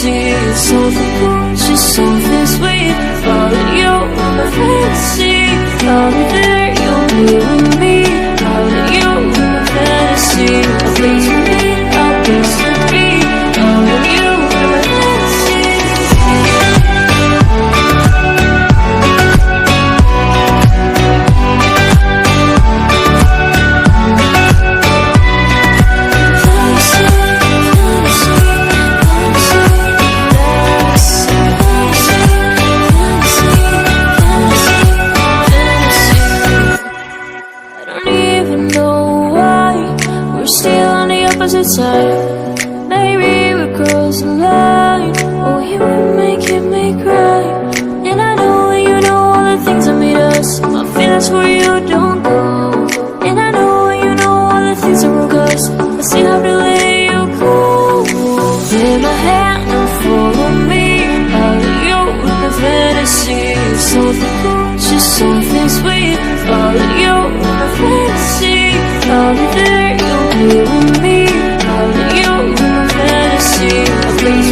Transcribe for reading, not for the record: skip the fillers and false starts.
fantasy. Something cool, just something sweet. Follow you in my fantasy. I'll be there, you'll be with me. Follow you in my fantasy. A place for me, a place for me. Follow you in my fantasy. Side. Maybe we cross the line. Oh, you would make me cry. And I know you know all the things that made us. My feelings for you don't go. And I know you know all the things that broke us. I still have to let you go. Take my hand and follow me. Out of you in the fantasy. Something cool, just something sweet. Follow you in the fantasy. I'll be there, you'll be with me. You in my fantasy, a place